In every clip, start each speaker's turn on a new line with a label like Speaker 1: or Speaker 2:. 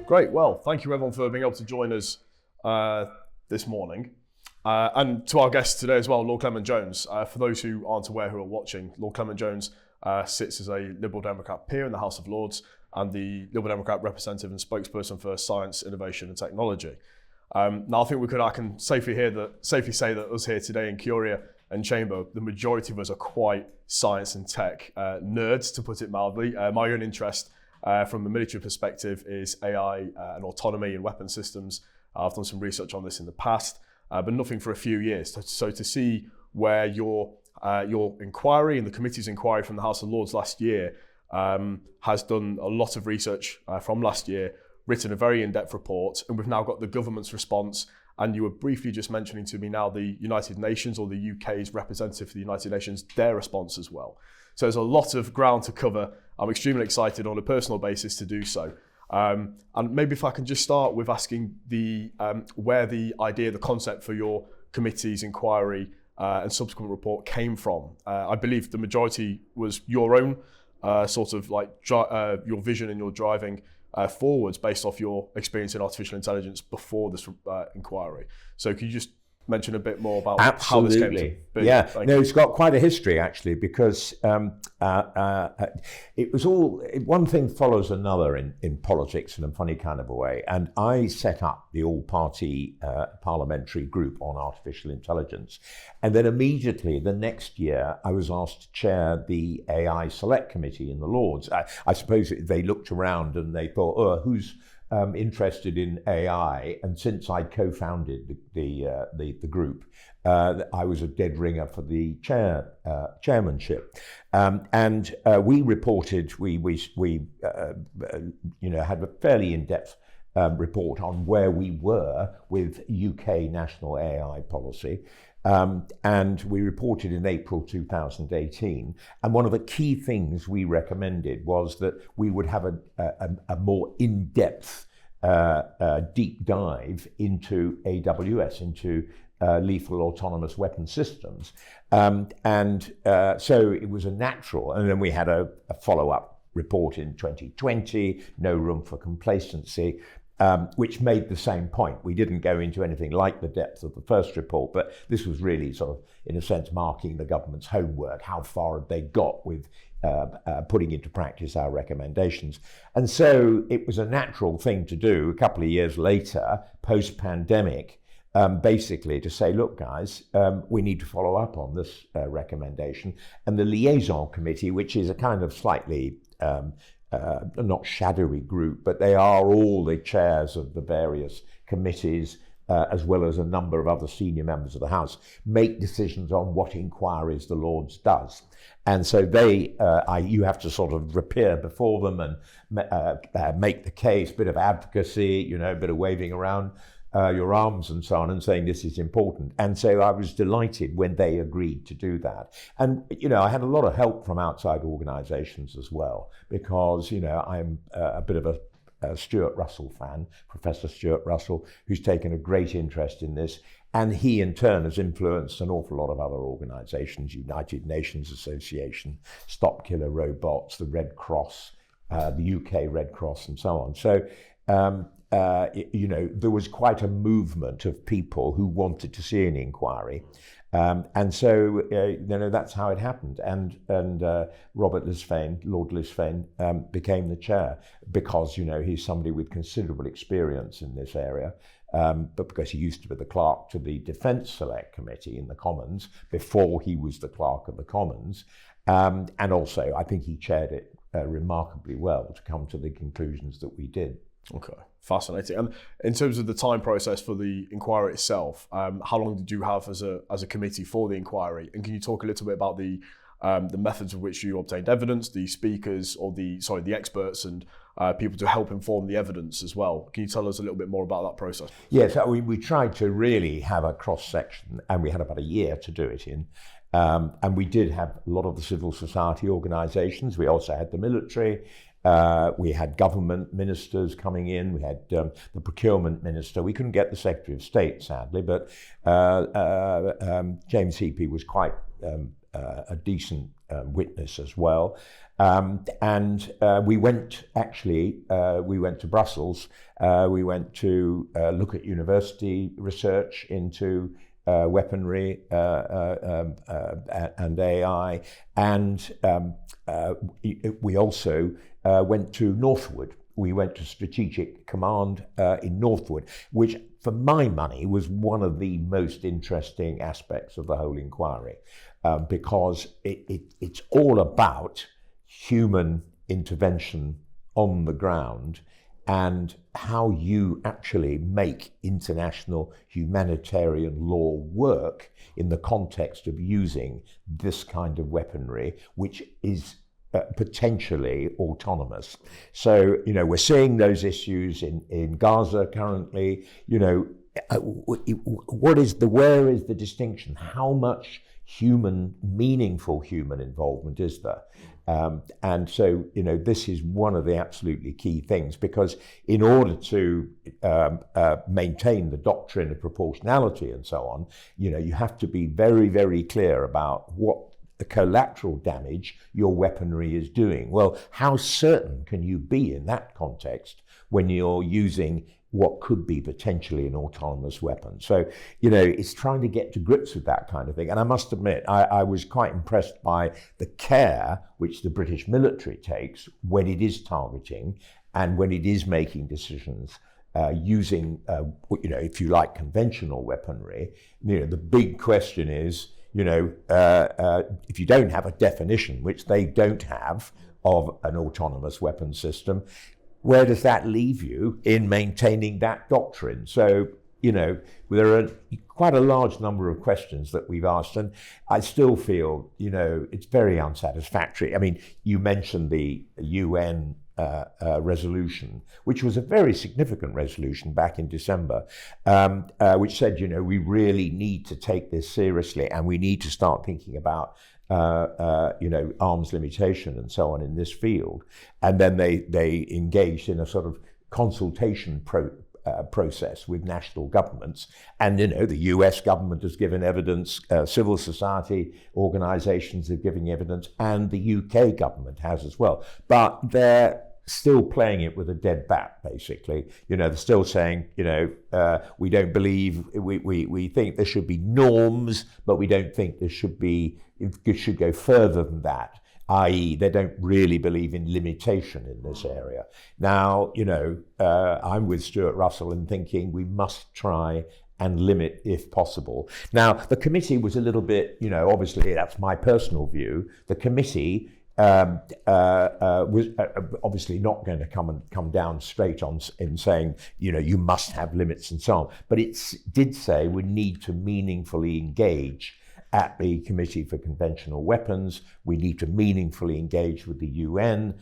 Speaker 1: Great. Well, thank you everyone for being able to join us this morning. And to our guest today as well, Lord Clement-Jones. For those who aren't aware who are watching, Lord Clement-Jones sits as a Liberal Democrat peer in the House of Lords and the Liberal Democrat representative and spokesperson for science, innovation and technology. Now, I can safely say that us here today in Curia and Chamber, the majority of us are quite science and tech nerds, to put it mildly. My own interest from a military perspective is AI and autonomy and weapon systems. I've done some research on this in the past, but nothing for a few years. So to see where your inquiry and the committee's inquiry from the House of Lords last year has done a lot of research from last year, written a very in-depth report, and we've now got the government's response. And you were briefly just mentioning to me now the United Nations, or the UK's representative for the United Nations, their response as well. So there's a lot of ground to cover. I'm extremely excited on a personal basis to do so. And maybe if I can just start with asking where the idea, the concept for your committee's inquiry and subsequent report came from. I believe the majority was your own your vision and your driving forwards based off your experience in artificial intelligence before this inquiry. So could you just mention a bit more about how this came to be?
Speaker 2: Yeah, it's got quite a history actually, because it was all, one thing follows another in politics in a funny kind of a way. And I set up the all-party parliamentary group on artificial intelligence. And then immediately the next year, I was asked to chair the AI Select Committee in the Lords. I suppose they looked around and they thought, oh, who's interested in AI, and since I co-founded the group, I was a dead ringer for the chairmanship, and we reported. We had a fairly in-depth report on where we were with UK national AI policy. And we reported in April 2018. And one of the key things we recommended was that we would have a more in-depth deep dive into AWS, into lethal autonomous weapon systems. So it was a natural. And then we had a follow-up report in 2020, No Room for Complacency, which made the same point. We didn't go into anything like the depth of the first report, but this was really sort of, in a sense, marking the government's homework. How far had they got with putting into practice our recommendations? And so it was a natural thing to do a couple of years later, post-pandemic, basically to say, look, guys, we need to follow up on this recommendation. And the liaison committee, which is a kind of slightly not shadowy group, but they are all the chairs of the various committees, as well as a number of other senior members of the House, make decisions on what inquiries the Lords does. And so you have to sort of appear before them and make the case, bit of advocacy, a bit of waving around your arms and so on, and saying this is important. And so I was delighted when they agreed to do that. And, I had a lot of help from outside organizations as well, because, I'm a bit of a Stuart Russell fan, Professor Stuart Russell, who's taken a great interest in this. And he, in turn, has influenced an awful lot of other organizations, United Nations Association, Stop Killer Robots, the Red Cross, the UK Red Cross, and so on. So, there was quite a movement of people who wanted to see an inquiry. And so, that's how it happened. And Robert Lisfane, Lord Lisfane, became the chair because, he's somebody with considerable experience in this area, but because he used to be the clerk to the Defence Select Committee in the Commons before he was the clerk of the Commons. And also, I think he chaired it remarkably well to come to the conclusions that we did.
Speaker 1: Okay, fascinating. And in terms of the time process for the inquiry itself, how long did you have as a committee for the inquiry? And can you talk a little bit about the methods of which you obtained evidence, the speakers, or the experts and people to help inform the evidence as well? Can you tell us a little bit more about that process?
Speaker 2: Yes, we tried to really have a cross-section, and we had about a year to do it in. And we did have a lot of the civil society organisations. We also had the military. We had government ministers coming in. We had the procurement minister. We couldn't get the Secretary of State, sadly, but James Heappey was quite a decent witness as well. We went to Brussels. We went to look at university research into weaponry and AI, and we also went to Northwood. We went to Strategic Command in Northwood, which for my money was one of the most interesting aspects of the whole inquiry, because it's all about human intervention on the ground and how you actually make international humanitarian law work in the context of using this kind of weaponry, which is potentially autonomous. So, we're seeing those issues in Gaza currently. Where is the distinction? How much meaningful human involvement is there? And so, this is one of the absolutely key things, because in order to maintain the doctrine of proportionality and so on, you have to be very, very clear about what the collateral damage your weaponry is doing. Well, how certain can you be in that context when you're using what could be potentially an autonomous weapon? So, it's trying to get to grips with that kind of thing. And I must admit, I was quite impressed by the care which the British military takes when it is targeting and when it is making decisions using, if you like, conventional weaponry. The big question is, if you don't have a definition, which they don't have, of an autonomous weapon system, where does that leave you in maintaining that doctrine? So, there are quite a large number of questions that we've asked, and I still feel, it's very unsatisfactory. I mean, you mentioned the UN resolution, which was a very significant resolution back in December, which said, we really need to take this seriously, and we need to start thinking about arms limitation and so on in this field. And then they engaged in a sort of consultation process with national governments. And, the US government has given evidence, civil society organizations have given evidence, and the UK government has as well. But they're still playing it with a dead bat, basically. They're still saying, we don't believe, we think there should be norms, but we don't think it should go further than that, i.e. they don't really believe in limitation in this area. Now, I'm with Stuart Russell in thinking we must try and limit if possible. Now, the committee was a little bit, obviously that's my personal view, the committee was obviously not going to come down straight on in saying, you must have limits and so on. But it did say we need to meaningfully engage at the Committee for Conventional Weapons. We need to meaningfully engage with the UN.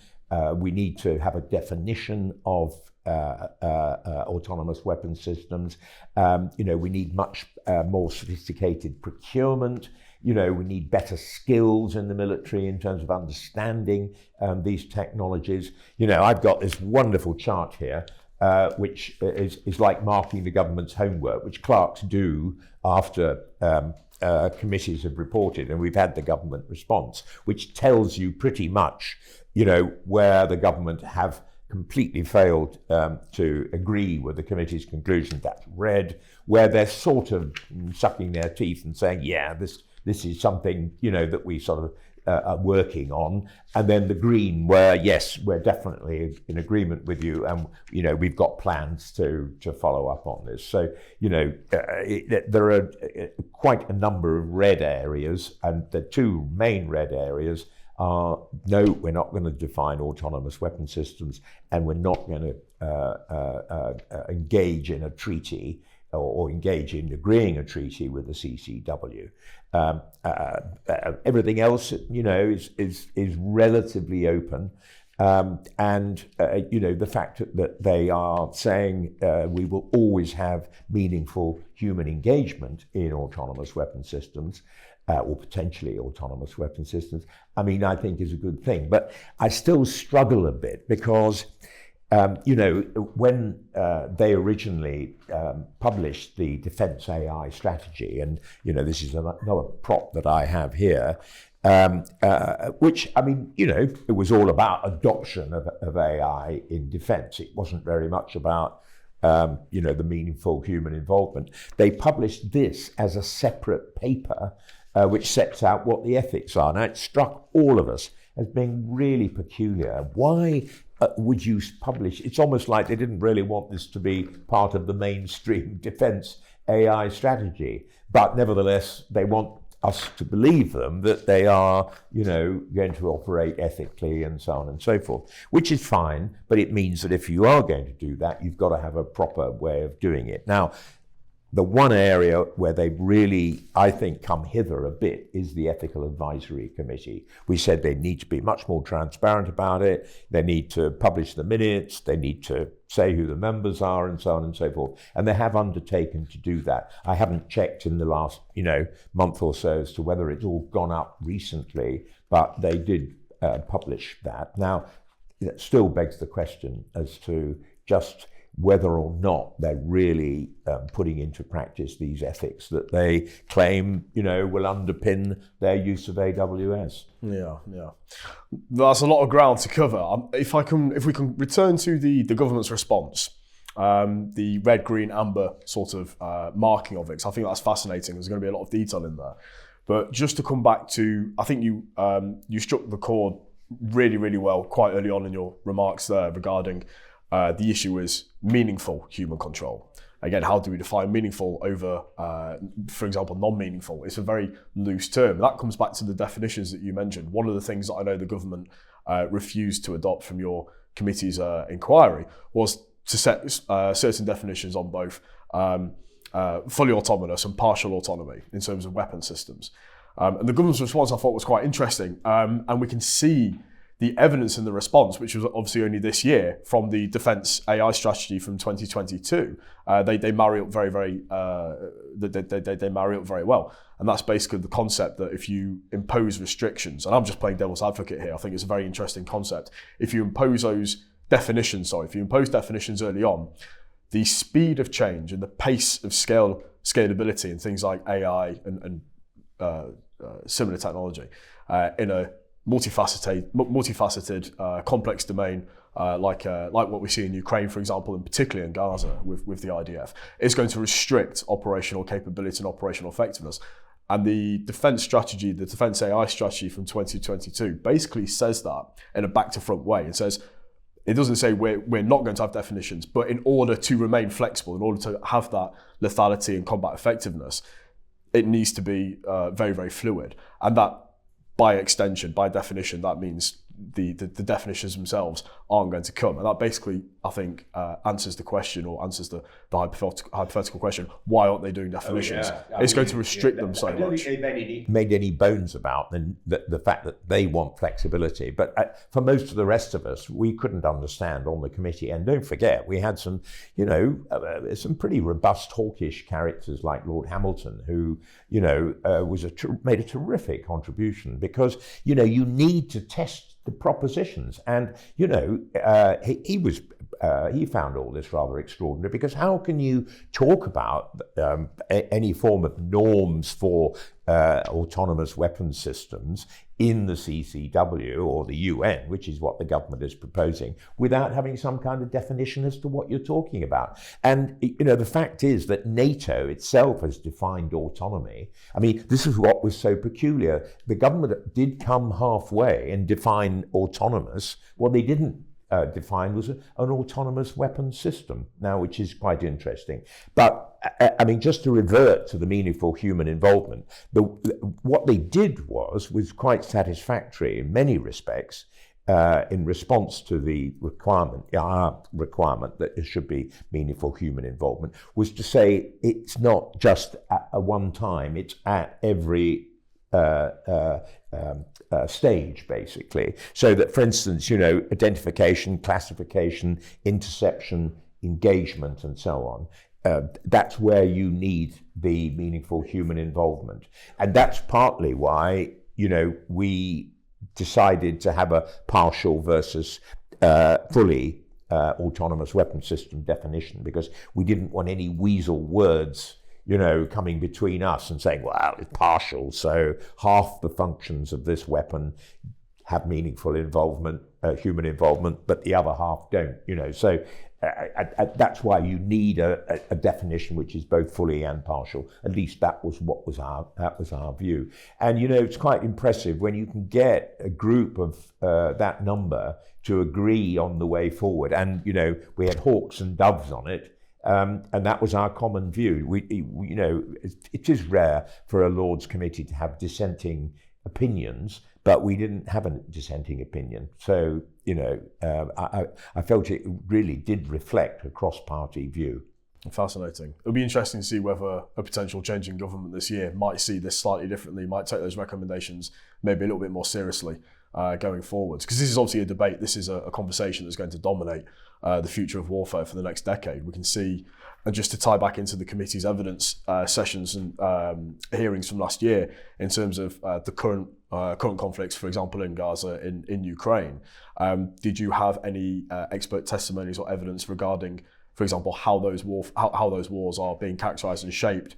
Speaker 2: We need to have a definition of autonomous weapon systems. We need much more sophisticated procurement. We need better skills in the military in terms of understanding these technologies. I've got this wonderful chart here, which is like marking the government's homework, which clerks do after committees have reported, and we've had the government response, which tells you pretty much, where the government have completely failed to agree with the committee's conclusion. That's red, where they're sort of sucking their teeth and saying, yeah, this is something, that we sort of are working on. And then the green, where, yes, we're definitely in agreement with you, and, we've got plans to follow up on this. So, there are quite a number of red areas, and the two main red areas are, no, we're not going to define autonomous weapon systems, and we're not going to engage in a treaty or engage in agreeing a treaty with the CCW. Everything else, is relatively open. The fact that they are saying we will always have meaningful human engagement in autonomous weapon systems, or potentially autonomous weapon systems, I think is a good thing. But I still struggle a bit because, when they originally published the Defence AI strategy, and, this is another prop that I have here, which, I mean, it was all about adoption of AI in defence. It wasn't very much about, the meaningful human involvement. They published this as a separate paper, which sets out what the ethics are. Now, it struck all of us as being really peculiar. Why would you publish? It's almost like they didn't really want this to be part of the mainstream defence AI strategy, but nevertheless, they want us to believe them that they are, going to operate ethically and so on and so forth, which is fine, but it means that if you are going to do that, you've got to have a proper way of doing it. Now, the one area where they've really, I think, come hither a bit is the Ethical Advisory Committee. We said they need to be much more transparent about it. They need to publish the minutes. They need to say who the members are and so on and so forth. And they have undertaken to do that. I haven't checked in the last, month or so as to whether it's all gone up recently, but they did publish that. Now, it still begs the question as to just whether or not they're really putting into practice these ethics that they claim, will underpin their use of AWS.
Speaker 1: Yeah. That's a lot of ground to cover. If we can return to the government's response, the red, green, amber sort of marking of it, 'cause I think that's fascinating. There's going to be a lot of detail in there. But just to come back to, I think you struck the chord really, really well quite early on in your remarks there regarding the issue is meaningful human control. Again, how do we define meaningful over, for example, non-meaningful? It's a very loose term. That comes back to the definitions that you mentioned. One of the things that I know the government refused to adopt from your committee's inquiry was to set certain definitions on both fully autonomous and partial autonomy in terms of weapon systems. And the government's response I thought was quite interesting. And we can see the evidence in the response, which was obviously only this year, from the Defence AI strategy from 2022, they marry up very, very. They marry up very well, and that's basically the concept that if you impose restrictions, and I'm just playing devil's advocate here, I think it's a very interesting concept. If you impose definitions early on, the speed of change and the pace of scalability and things like AI and similar technology in a multifaceted, complex domain like what we see in Ukraine, for example, and particularly in Gaza with the IDF, is going to restrict operational capability and operational effectiveness. And the defence strategy, the defence AI strategy from 2022, basically says that in a back-to-front way. It says, it doesn't say we're not going to have definitions, but in order to remain flexible, in order to have that lethality and combat effectiveness, it needs to be very, very fluid. And that, by extension, by definition, that means the definitions themselves aren't going to come. And that basically, I think, answers the question, or answers the hypothetical question, why aren't they doing definitions? It's going to restrict them so much. I don't think
Speaker 2: they made any bones about the fact that they want flexibility. But for most of the rest of us, we couldn't understand on the committee. And don't forget, we had some, some pretty robust, hawkish characters like Lord Hamilton, who, made a terrific contribution, because, you need to test the propositions. And, he found all this rather extraordinary, because how can you talk about any form of norms for autonomous weapons systems in the CCW or the UN, which is what the government is proposing, without having some kind of definition as to what you're talking about? And, the fact is that NATO itself has defined autonomy. I mean, this is what was so peculiar. The government did come halfway and define autonomous. What they didn't define was an autonomous weapons system, now, which is quite interesting. But I mean, just to revert to the meaningful human involvement, what they did was quite satisfactory in many respects, in response to the our requirement that there should be meaningful human involvement, was to say it's not just at a one time, it's at every stage, basically. So that, for instance, identification, classification, interception, engagement, and so on, that's where you need the meaningful human involvement. And that's partly why, we decided to have a partial versus fully autonomous weapon system definition, because we didn't want any weasel words coming between us and saying, well, it's partial, so half the functions of this weapon have meaningful involvement, human involvement, but the other half don't. So that's why you need a definition which is both fully and partial. At least that was our view. And it's quite impressive when you can get a group of that number to agree on the way forward. And we had hawks and doves on it. And that was our common view. It is rare for a Lords committee to have dissenting opinions, but we didn't have a dissenting opinion. So, I felt it really did reflect a cross-party view.
Speaker 1: Fascinating. It'll be interesting to see whether a potential change in government this year might see this slightly differently, might take those recommendations maybe a little bit more seriously going forwards. Because this is obviously a debate, this is a conversation that's going to dominate the future of warfare for the next decade. We can see, and just to tie back into the committee's evidence sessions and hearings from last year, in terms of the current conflicts, for example, in Gaza, in Ukraine, did you have any expert testimonies or evidence regarding, for example, how those wars are being characterised and shaped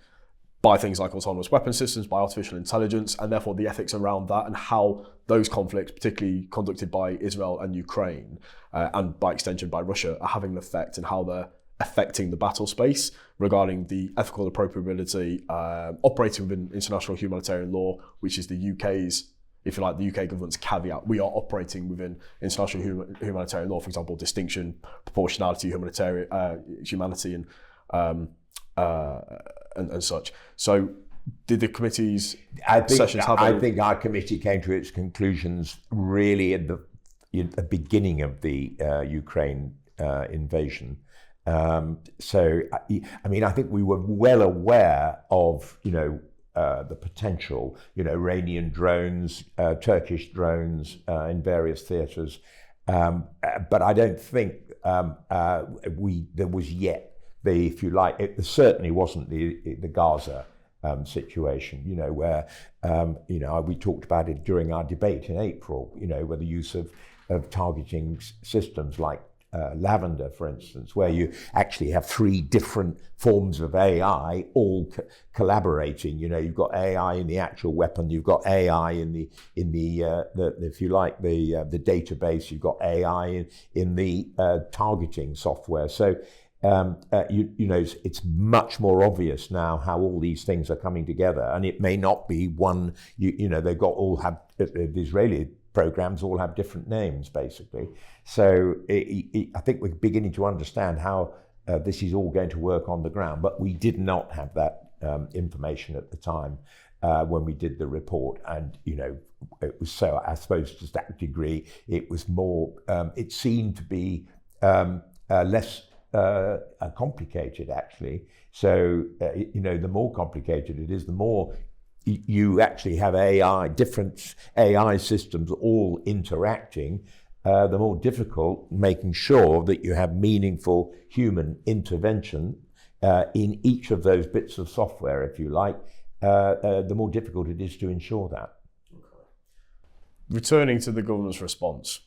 Speaker 1: by things like autonomous weapon systems, by artificial intelligence, and therefore the ethics around that, and how those conflicts, particularly conducted by Israel and Ukraine, and by extension by Russia, are having an effect, and how they're affecting the battle space regarding the ethical appropriability operating within international humanitarian law, which is the UK's, if you like, the UK government's caveat. We are operating within international humanitarian law, for example, distinction, proportionality, humanity, and such. So, did the committee's sessions have?
Speaker 2: I think our committee came to its conclusions really at the beginning of the Ukraine invasion. So, I think we were well aware of, the potential, Iranian drones, Turkish drones in various theatres, but I don't think there was yet if you like, it certainly wasn't the Gaza situation, where we talked about it during our debate in April, where the use of targeting systems like Lavender, for instance, where you actually have three different forms of AI all collaborating. You've got AI in the actual weapon, you've got AI in the if you like the database, you've got AI in the targeting software. So it's much more obvious now how all these things are coming together, and it may not be one. They've got the Israeli programs all have different names, basically. So I think we're beginning to understand how this is all going to work on the ground, but we did not have that information at the time when we did the report. And, it was so, I suppose, to that degree, it was more, it seemed to be less complicated, actually. So, the more complicated it is, the more you actually have different AI systems all interacting, the more difficult making sure that you have meaningful human intervention in each of those bits of software, if you like, the more difficult it is to ensure that.
Speaker 1: Returning to the government's response,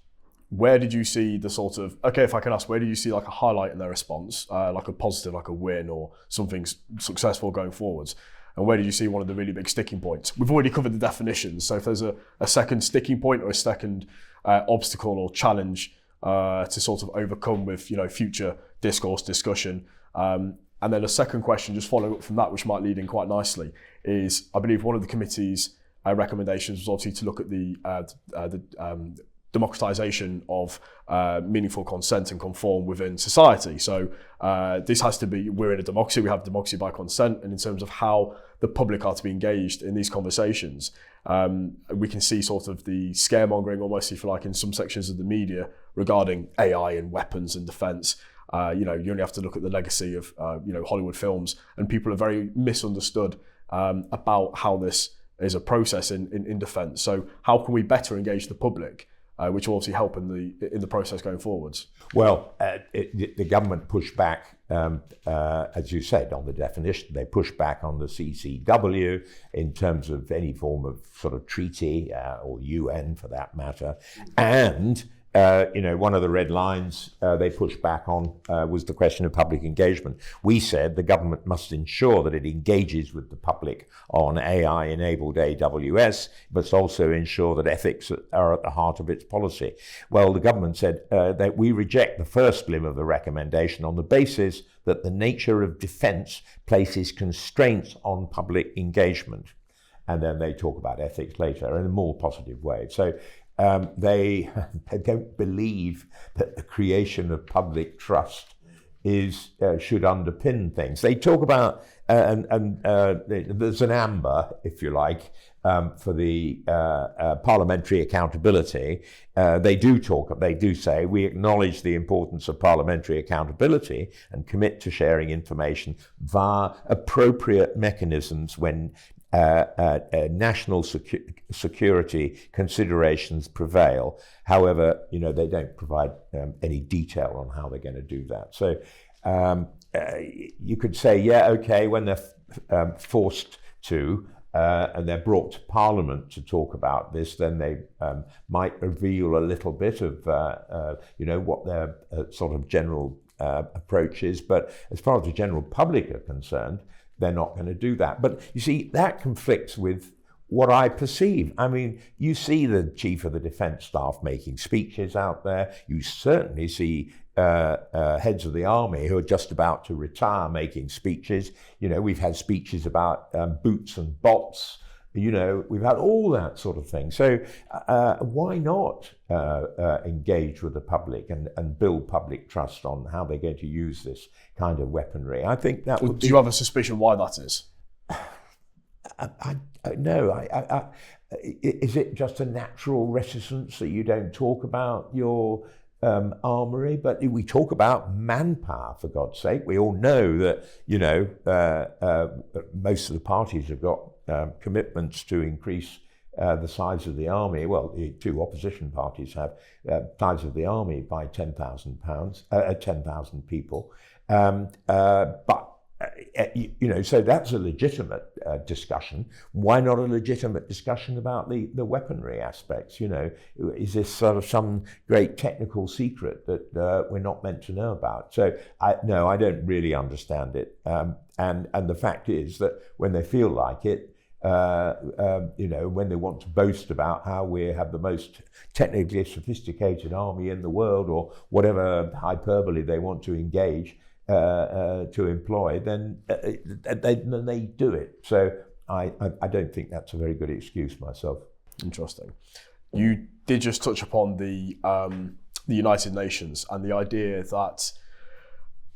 Speaker 1: where did you see the sort of, if I can ask, where did you see like a highlight in their response, like a positive, like a win or something successful going forwards? And where did you see one of the really big sticking points? We've already covered the definitions, so if there's a second sticking point or a second obstacle or challenge to sort of overcome with future discussion. And then a second question, just following up from that, which might lead in quite nicely, is I believe one of the committee's recommendations was obviously to look at the democratization of meaningful consent and conform within society. So this has to be, we're in a democracy, we have democracy by consent, and in terms of how the public are to be engaged in these conversations, we can see sort of the scaremongering almost, if you like, in some sections of the media regarding AI and weapons and defence. You only have to look at the legacy of Hollywood films, and people are very misunderstood about how this is a process in defence. So how can we better engage the public, which will obviously help in the process going forwards?
Speaker 2: Well, the government pushed back, as you said, on the definition. They pushed back on the CCW in terms of any form of sort of treaty or UN for that matter, and one of the red lines they pushed back on was the question of public engagement. We said the government must ensure that it engages with the public on AI-enabled AWS, but also ensure that ethics are at the heart of its policy. Well, the government said that we reject the first limb of the recommendation on the basis that the nature of defence places constraints on public engagement. And then they talk about ethics later in a more positive way. So they don't believe that the creation of public trust should underpin things. They talk about, there's an amber, if you like, for the parliamentary accountability. They do say, we acknowledge the importance of parliamentary accountability and commit to sharing information via appropriate mechanisms when national security considerations prevail. However, they don't provide any detail on how they're going to do that. So you could say, yeah, okay, when they're forced to, and they're brought to Parliament to talk about this, then they might reveal a little bit of, what their sort of general approach is. But as far as the general public are concerned, they're not going to do that. But you see, that conflicts with what I perceive. I mean, you see the Chief of the Defence Staff making speeches out there. You certainly see heads of the army who are just about to retire making speeches. We've had speeches about boots and bots. We've had all that sort of thing. So why not engage with the public and build public trust on how they're going to use this kind of weaponry? I think that would be...
Speaker 1: Do you have a suspicion why that is?
Speaker 2: No. Is it just a natural reticence that you don't talk about your armory? But we talk about manpower, for God's sake. We all know that, most of the parties have got commitments to increase the size of the army. Well, the two opposition parties have size of the army by 10,000 people. So that's a legitimate discussion. Why not a legitimate discussion about the weaponry aspects? Is this sort of some great technical secret that we're not meant to know about? So I don't really understand it. And the fact is that when they feel like it, when they want to boast about how we have the most technically sophisticated army in the world, or whatever hyperbole they want to engage to employ, then they do it. So I don't think that's a very good excuse myself.
Speaker 1: Interesting. You did just touch upon the United Nations and the idea that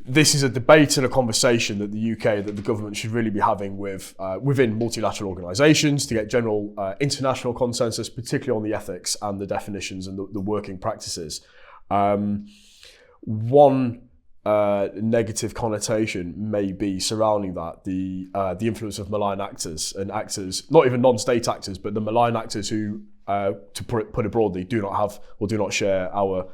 Speaker 1: this is a debate and a conversation that the UK, that the government should really be having with within multilateral organisations to get general international consensus, particularly on the ethics and the definitions and the working practices. One negative connotation may be surrounding that, the influence of malign actors and actors, not even non-state actors, but the malign actors who, to put it broadly, do not have or do not share our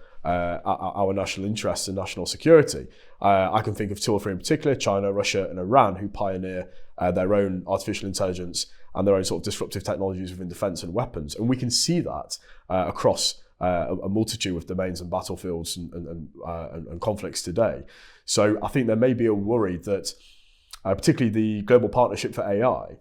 Speaker 1: national interests and national security. I can think of two or three in particular: China, Russia, and Iran, who pioneer their own artificial intelligence and their own sort of disruptive technologies within defence and weapons. And we can see that across a multitude of domains and battlefields and conflicts today. So I think there may be a worry that, particularly the Global Partnership for AI,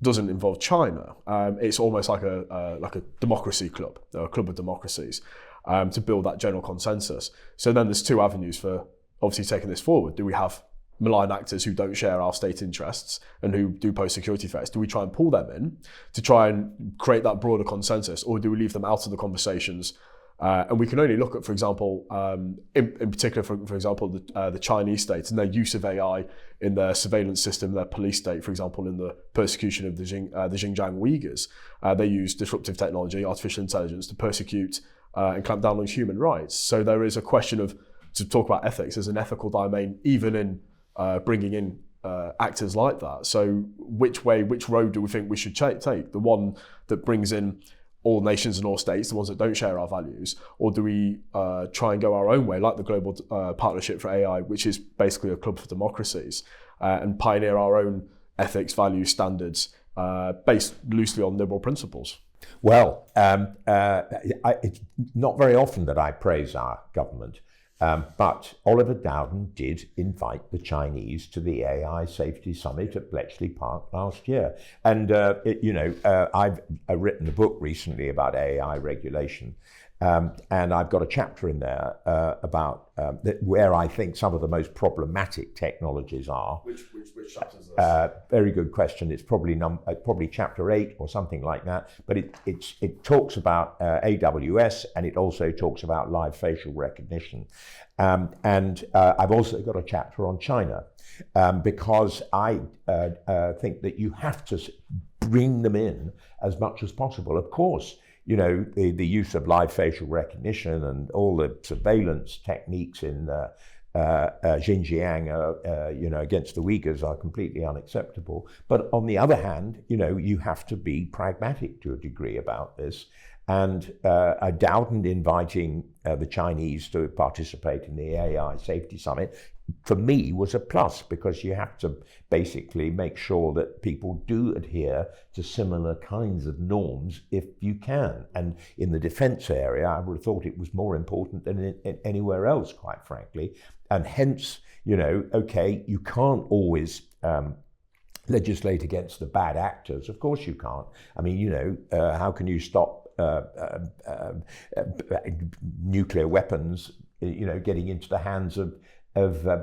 Speaker 1: doesn't involve China. It's almost like a democracy club, a club of democracies, to build that general consensus. So then there's two avenues for obviously taking this forward. Do we have malign actors who don't share our state interests and who do pose security threats? Do we try and pull them in to try and create that broader consensus, or do we leave them out of the conversations? And we can only look at, for example, in particular, for example, the Chinese state and their use of AI in their surveillance system, their police state, for example, in the persecution of the Xinjiang Uyghurs. They use disruptive technology, artificial intelligence, to persecute and clamp down on human rights. So there is a question of, to talk about ethics as an ethical domain, even in bringing in actors like that. So which road do we think we should take? The one that brings in all nations and all states, the ones that don't share our values, or do we try and go our own way, like the Global Partnership for AI, which is basically a club for democracies, and pioneer our own ethics, values, standards, based loosely on liberal principles?
Speaker 2: Well, it's not very often that I praise our government, but Oliver Dowden did invite the Chinese to the AI Safety Summit at Bletchley Park last year. And, I've written a book recently about AI regulation. And I've got a chapter in there about where I think some of the most problematic technologies are.
Speaker 1: Which chapter is this?
Speaker 2: Very good question. It's probably chapter 8 or something like that. But it talks about AWS, and it also talks about live facial recognition. And I've also got a chapter on China, because I think that you have to bring them in as much as possible. Of course, the use of live facial recognition and all the surveillance techniques in Xinjiang, against the Uyghurs are completely unacceptable. But on the other hand, you have to be pragmatic to a degree about this. And Dowden inviting the Chinese to participate in the AI Safety Summit, for me, was a plus, because you have to basically make sure that people do adhere to similar kinds of norms if you can. And in the defence area, I would have thought it was more important than anywhere else, quite frankly. And hence, okay, you can't always legislate against the bad actors. Of course you can't. I mean, how can you stop nuclear weapons, getting into the hands of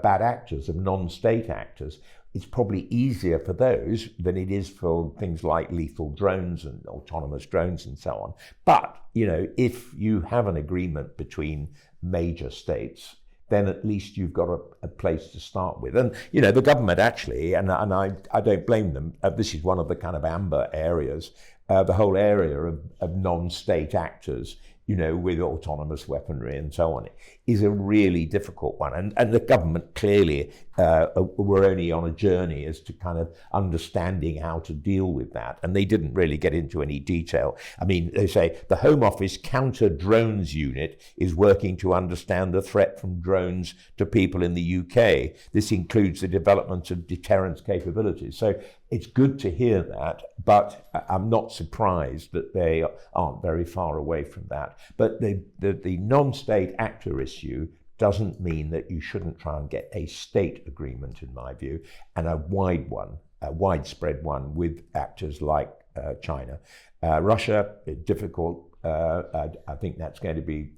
Speaker 2: bad actors, of non-state actors? It's probably easier for those than it is for things like lethal drones and autonomous drones and so on. But, if you have an agreement between major states, then at least you've got a place to start with. And, the government actually, and I don't blame them, this is one of the kind of amber areas, the whole area of non-state actors, with autonomous weaponry and so on, is a really difficult one. And the government clearly were only on a journey as to kind of understanding how to deal with that. And they didn't really get into any detail. I mean, they say the Home Office Counter Drones Unit is working to understand the threat from drones to people in the UK. This includes the development of deterrence capabilities. So it's good to hear that, but I'm not surprised that they aren't very far away from that. But the non-state actor issue doesn't mean that you shouldn't try and get a state agreement, in my view, and a widespread one with actors like China. Russia, difficult. I think that's going to be,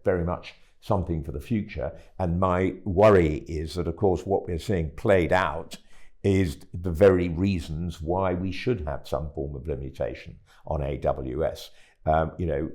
Speaker 2: very much something for the future. And my worry is that, of course, what we're seeing played out is the very reasons why we should have some form of limitation on AWS.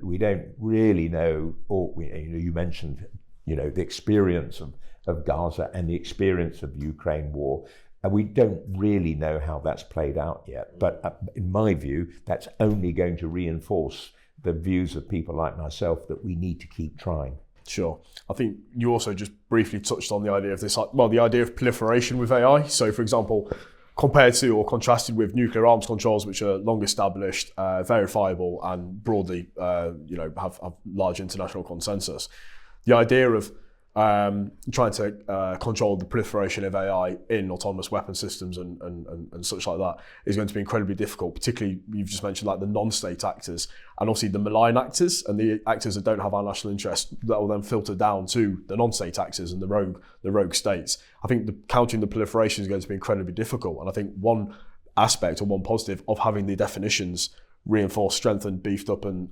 Speaker 2: We don't really know, or you mentioned, the experience of Gaza and the experience of the Ukraine war. And we don't really know how that's played out yet. But in my view, that's only going to reinforce the views of people like myself that we need to keep trying.
Speaker 1: Sure. I think you also just briefly touched on the idea of the idea of proliferation with AI. So, for example, compared to or contrasted with nuclear arms controls, which are long established, verifiable, and broadly, have large international consensus, the idea of trying to control the proliferation of AI in autonomous weapon systems and such like that is going to be incredibly difficult, particularly, you've just mentioned, like the non-state actors and obviously the malign actors and the actors that don't have our national interest that will then filter down to the non-state actors and the rogue states. I think countering the proliferation is going to be incredibly difficult. And I think one aspect or one positive of having the definitions reinforced, strengthened, beefed up and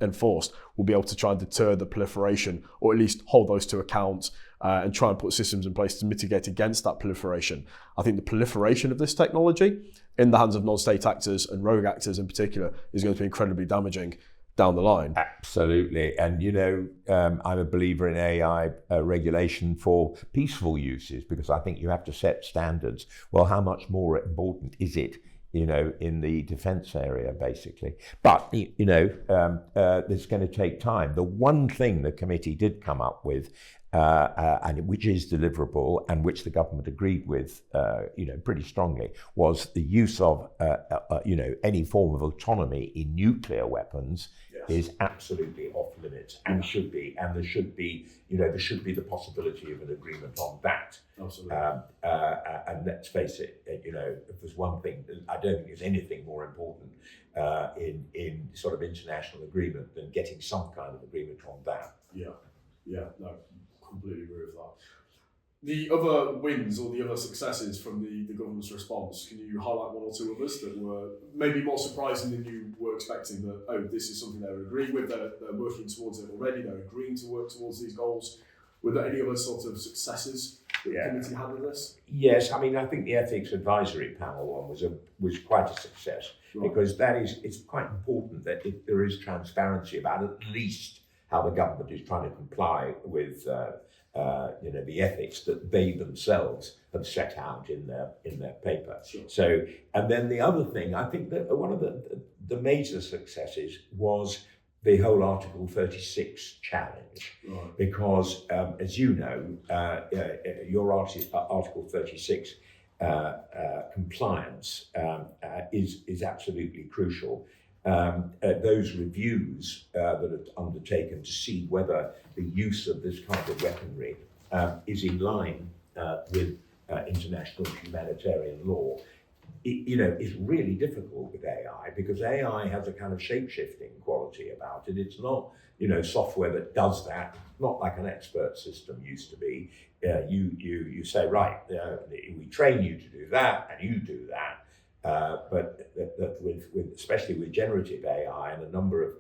Speaker 1: enforced will be able to try and deter the proliferation, or at least hold those to account and try and put systems in place to mitigate against that proliferation. I think the proliferation of this technology in the hands of non-state actors and rogue actors in particular is going to be incredibly damaging down the line.
Speaker 2: Absolutely. And, I'm a believer in AI regulation for peaceful uses, because I think you have to set standards. Well, how much more important is it in the defence area, basically? But, it's going to take time. The one thing the committee did come up with, and which is deliverable and which the government agreed with, pretty strongly, was the use of, any form of autonomy in nuclear weapons is absolutely off limits and should be, and there should be the possibility of an agreement on that.
Speaker 1: Absolutely.
Speaker 2: And let's face it, if there's one thing, I don't think there's anything more important in sort of international agreement than getting some kind of agreement on that.
Speaker 1: Yeah, no, completely agree with that. The other wins or the other successes from the government's response, can you highlight one or two others that were maybe more surprising than you were expecting, that, oh, this is something they're agreeing with, they're working towards it already, they're agreeing to work towards these goals? Were there any other sort of successes that the committee had with this?
Speaker 2: Yes, I mean, I think the Ethics Advisory Panel one was quite a success, because it's quite important that if there is transparency about at least how the government is trying to comply with the ethics that they themselves have set out in their paper.
Speaker 1: Sure.
Speaker 2: So, and then the other thing, I think that one of the major successes was the whole Article 36 challenge, because as you know, your Article 36 compliance is absolutely crucial. Those reviews that are undertaken to see whether the use of this kind of weaponry is in line with international humanitarian law, is really difficult with AI, because AI has a kind of shape-shifting quality about it. It's not, software that does that, not like an expert system used to be. You say, right, we train you to do that, and you do that. But especially with generative AI and a number of,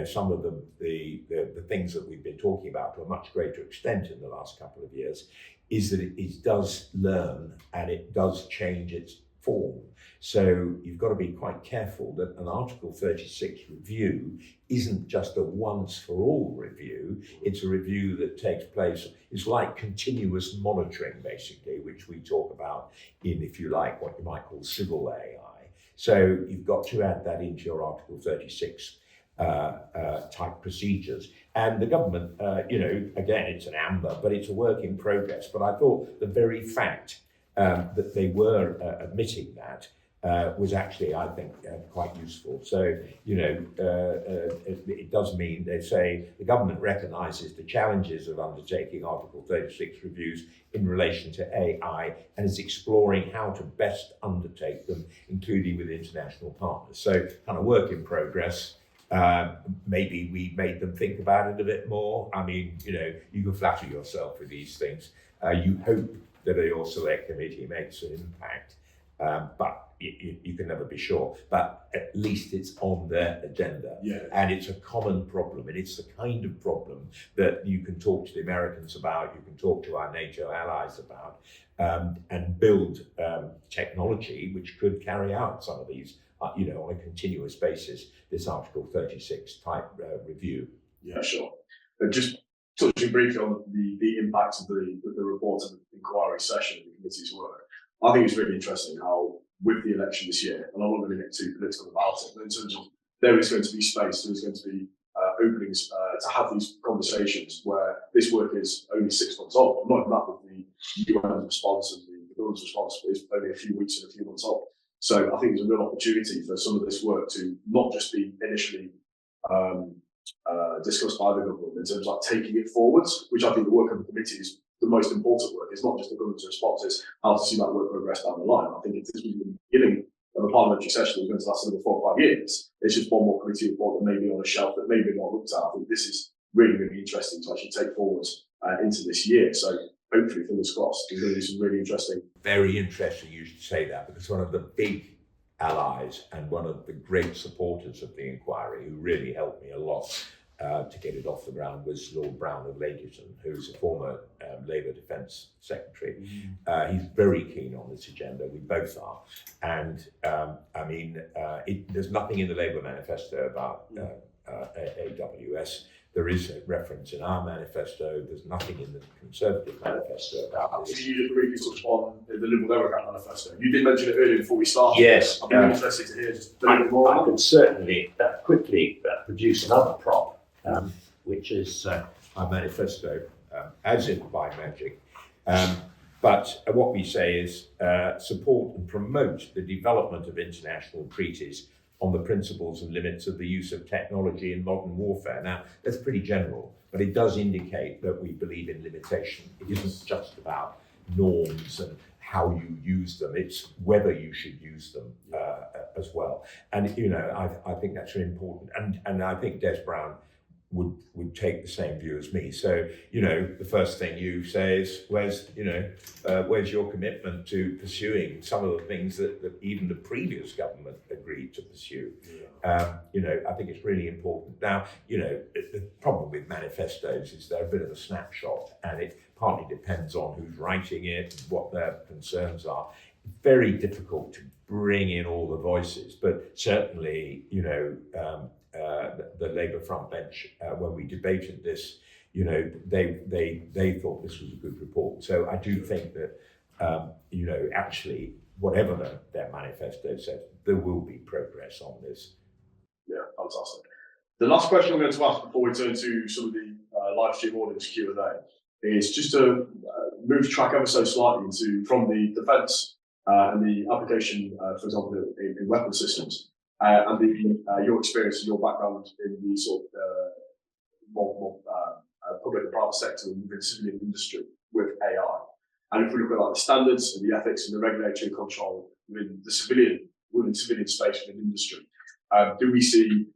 Speaker 2: some of the things that we've been talking about to a much greater extent in the last couple of years, is that it does learn and it does change its form. So you've got to be quite careful that an Article 36 review isn't just a once-for-all review. It's a review that takes place. It's like continuous monitoring, basically, which we talk about in, if you like, what you might call civil AI. So you've got to add that into your Article 36 type procedures. And the government, again, it's an amber, but it's a work in progress. But I thought the very fact that they were admitting that was actually, I think, quite useful. So, it does mean, they say, the government recognises the challenges of undertaking Article 36 reviews in relation to AI and is exploring how to best undertake them, including with international partners. So, kind of work in progress. Maybe we made them think about it a bit more. I mean, you can flatter yourself with these things. You hope that your select committee makes an impact, but you can never be sure. But at least it's on their agenda.
Speaker 1: Yeah.
Speaker 2: And it's a common problem, and it's the kind of problem that you can talk to the Americans about, you can talk to our NATO allies about, and build technology which could carry out some of these, on a continuous basis, this Article 36 type review.
Speaker 1: Yeah, sure. Just touching briefly on the impact of the report and the inquiry session of the committee's work, I think it's really interesting how, with the election this year, and I'm not going to get too political about it, but in terms of there is going to be space, there is going to be openings to have these conversations where this work is only 6 months old. I'm not even that with the UN response and the government's response is only a few weeks and a few months old. So I think there's a real opportunity for some of this work to not just be initially discussed by the government in terms of like taking it forwards, which I think the work of the committee is the most important work. It's not just the government's response, it's how to see that work progress down the line. I think it is the beginning of a parliamentary session that's going to last another 4 or 5 years. It's just one more committee report that may be on a shelf that may be not looked at. I think this is really, really interesting to actually take forwards into this year. So hopefully, fingers crossed, there's going to be some really interesting.
Speaker 2: Very interesting you should say that, because one of the big allies and one of the great supporters of the inquiry, who really helped me a lot to get it off the ground, was Lord Brown of Ladyton, who's a former Labour Defence Secretary. He's very keen on this agenda. We both are. And there's nothing in the Labour manifesto about AWS. There is a reference in our manifesto. There's nothing in the Conservative manifesto about this.
Speaker 1: You did briefly touch on the Liberal Democrat manifesto. You did mention it earlier before we started.
Speaker 2: Yes.
Speaker 1: I'd be interested to hear just a little bit more.
Speaker 2: I could certainly quickly produce another prop, which is our manifesto, as if by magic. But what we say is support and promote the development of international treaties on the principles and limits of the use of technology in modern warfare. Now, that's pretty general, but it does indicate that we believe in limitation. It isn't just about norms and how you use them, it's whether you should use them as well. And, you know, I think that's really important. And I think Des Brown would take the same view as me. So, you know, the first thing you say is, where's your commitment to pursuing some of the things that even the previous government agreed to pursue? You know, I think it's really important. Now, you know, the problem with manifestos is they're a bit of a snapshot, and it partly depends on who's writing it, what their concerns are. Very difficult to bring in all the voices, but certainly, you know, the Labour front bench, when we debated this, you know, they thought this was a good report. So I do think that, you know, actually, whatever their manifesto says, there will be progress on this.
Speaker 1: Yeah, fantastic. The last question I'm going to ask before we turn to some of the live stream audience Q&A is just to move track ever so slightly from the defence and the application, for example, in weapon systems, and your experience and your background in the sort of more public and private sector and within civilian industry with AI. And if we look at like the standards and the ethics and the regulatory control within civilian space within industry, do we see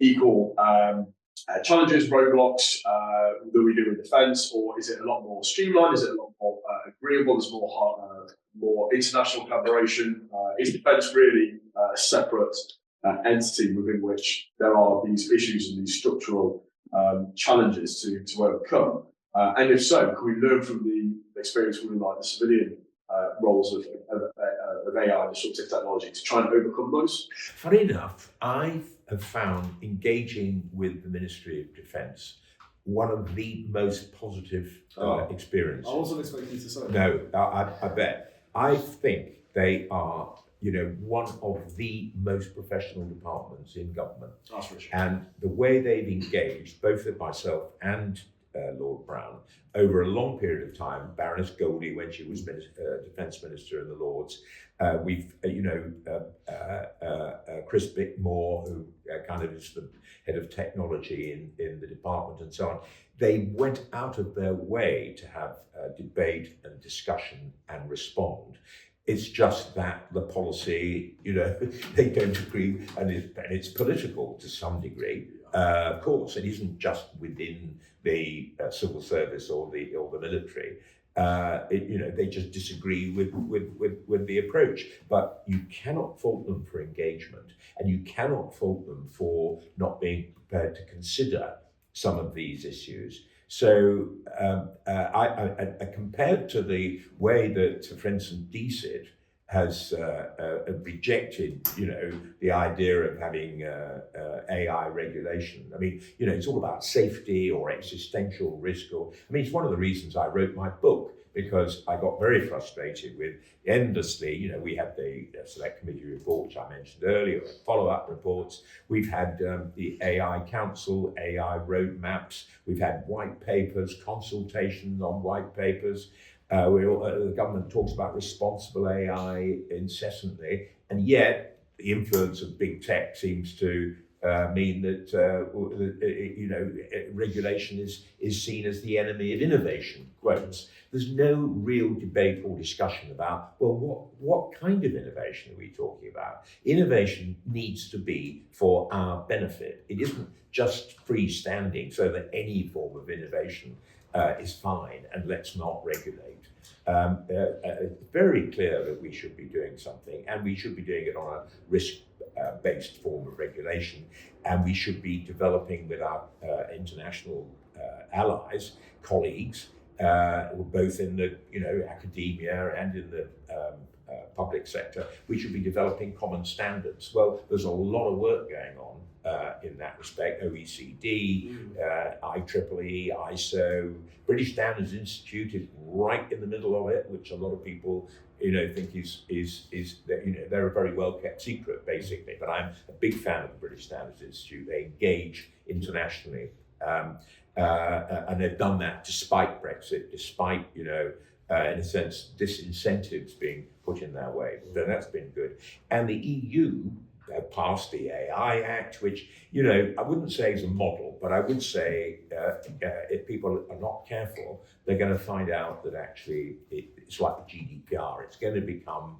Speaker 1: equal challenges, roadblocks that we do in defence, or is it a lot more streamlined? Is it a lot more agreeable? There's more international collaboration? Is defence really a separate entity within which there are these issues and these structural challenges to overcome? And if so, can we learn from the experience within like the civilian roles of AI, disruptive technology, to try and overcome those?
Speaker 2: Funny enough, I have found engaging with the Ministry of Defence one of the most positive experiences.
Speaker 3: I wasn't expecting you to say that.
Speaker 2: No, I bet. I think they are, you know, one of the most professional departments in government.
Speaker 3: That's for sure.
Speaker 2: And the way they've engaged, both with myself and Lord Brown, over a long period of time, Baroness Goldie, when she was Defence Minister in the Lords, we've, you know, Chris Bickmore, who kind of is the head of technology in the department and so on. They went out of their way to have debate and discussion and respond. It's just that the policy, you know, they don't agree, and it's political to some degree. Of course, it isn't just within the civil service or the military. You know, they just disagree with the approach. But you cannot fault them for engagement, and you cannot fault them for not being prepared to consider some of these issues. So I compared to the way that, for instance, DCID has rejected, you know, the idea of having AI regulation. I mean, you know, it's all about safety or existential risk. It's one of the reasons I wrote my book, because I got very frustrated with endlessly, you know, we had the Select Committee report, which I mentioned earlier, follow-up reports. We've had the AI Council, AI roadmaps. We've had white papers, consultations on white papers. The government talks about responsible AI incessantly, and yet the influence of big tech seems to mean that you know, regulation is seen as the enemy of innovation. Quotes. There's no real debate or discussion about, well, what kind of innovation are we talking about? Innovation needs to be for our benefit. It isn't just freestanding so that any form of innovation is fine and let's not regulate. It's very clear that we should be doing something, and we should be doing it on a risk-based form of regulation, and we should be developing with our international allies, colleagues, both in the, you know, academia and in the public sector. We should be developing common standards. Well, there's a lot of work going on in that respect. OECD, IEEE, ISO, British Standards Institute is right in the middle of it, which a lot of people, you know, think is that, you know, they're a very well kept secret basically. But I'm a big fan of the British Standards Institute. They engage internationally, and they've done that despite Brexit, despite, you know, in a sense, disincentives being put in their way. So that's been good. And the EU passed the AI Act, which, I wouldn't say is a model, but I would say if people are not careful, they're going to find out that actually it's like the GDPR. It's going to become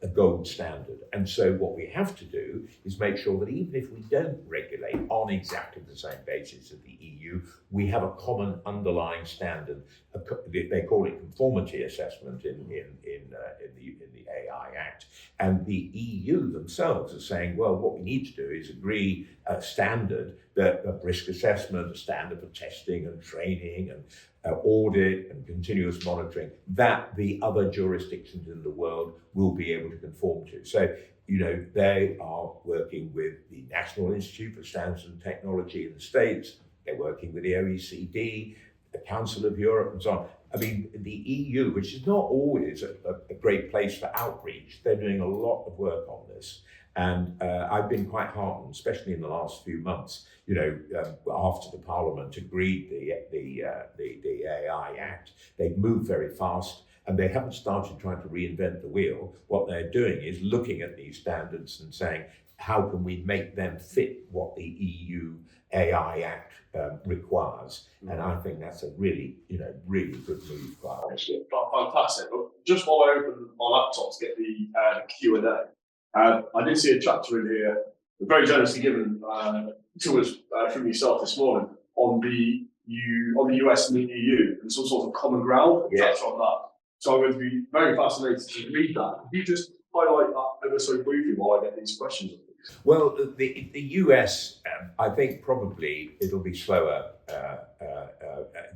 Speaker 2: a gold standard. And so what we have to do is make sure that even if we don't regulate on exactly the same basis as the EU, we have a common underlying standard. They call it conformity assessment in the AI Act. And the EU themselves are saying, well, what we need to do is agree a standard, of risk assessment, a standard for testing and training and audit and continuous monitoring that the other jurisdictions in the world will be able to conform to. So, they are working with the National Institute for Standards and Technology in the States. They're working with the OECD, the Council of Europe, and so on. I mean, the EU, which is not always a great place for outreach, they're doing a lot of work on this. And I've been quite heartened, especially in the last few months, after the Parliament agreed the AI Act. They've moved very fast and they haven't started trying to reinvent the wheel. What they're doing is looking at these standards and saying, how can we make them fit what the EU AI Act requires? And I think that's a really good move, quite honestly.
Speaker 1: Fantastic. Just while I open my laptop to get the Q&A, I did see a chapter in here, very generously given to us from yourself this morning, on the US and the EU and some sort of common ground chapter on that. So I'm going to be very fascinated to read that. Could you just highlight that ever so briefly while I get these questions?
Speaker 2: Well, the US, I think probably it'll be slower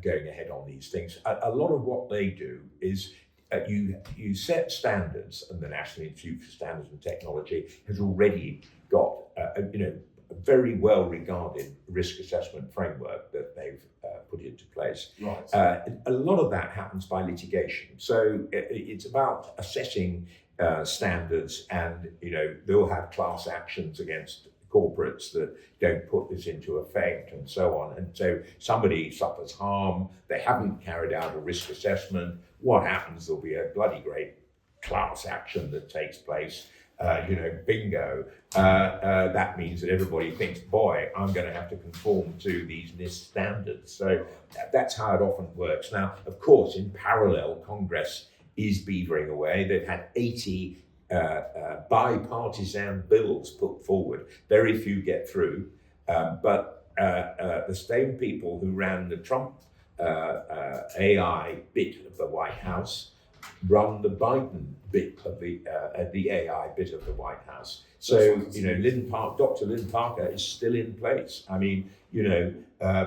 Speaker 2: going ahead on these things. A lot of what they do is you set standards, and the National Institute for Standards and Technology has already got a very well regarded risk assessment framework that they've put into place.
Speaker 1: Right.
Speaker 2: A lot of that happens by litigation. So it's about assessing standards, and they'll have class actions against corporates that don't put this into effect and so on. And so somebody suffers harm, they haven't carried out a risk assessment. What happens? There'll be a bloody great class action that takes place. Bingo. That means that everybody thinks, boy, I'm going to have to conform to these NIST standards. So that's how it often works. Now, of course, in parallel, Congress is beavering away. They've had 80 bipartisan bills put forward. Very few get through. But the same people who ran the Trump AI bit of the White House run the Biden bit of the AI bit of the White House. So, Dr. Lynn Parker is still in place. I mean,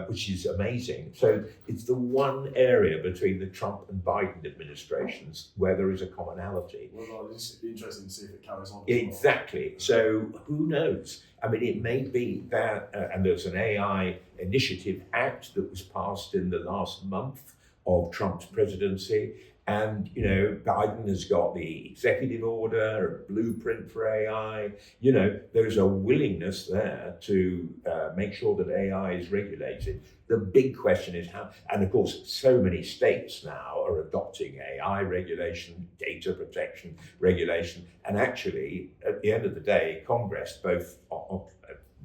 Speaker 2: which is amazing. So it's the one area between the Trump and Biden administrations where there is a commonality.
Speaker 1: Well, it's interesting to see if it carries on.
Speaker 2: Exactly. So who knows? I mean, it may be that, and there's an AI Initiative Act that was passed in the last month of Trump's presidency. And, Biden has got the executive order, a blueprint for AI. There's a willingness there to make sure that AI is regulated. The big question is how, and of course, so many states now are adopting AI regulation, data protection regulation. And actually, at the end of the day, Congress, both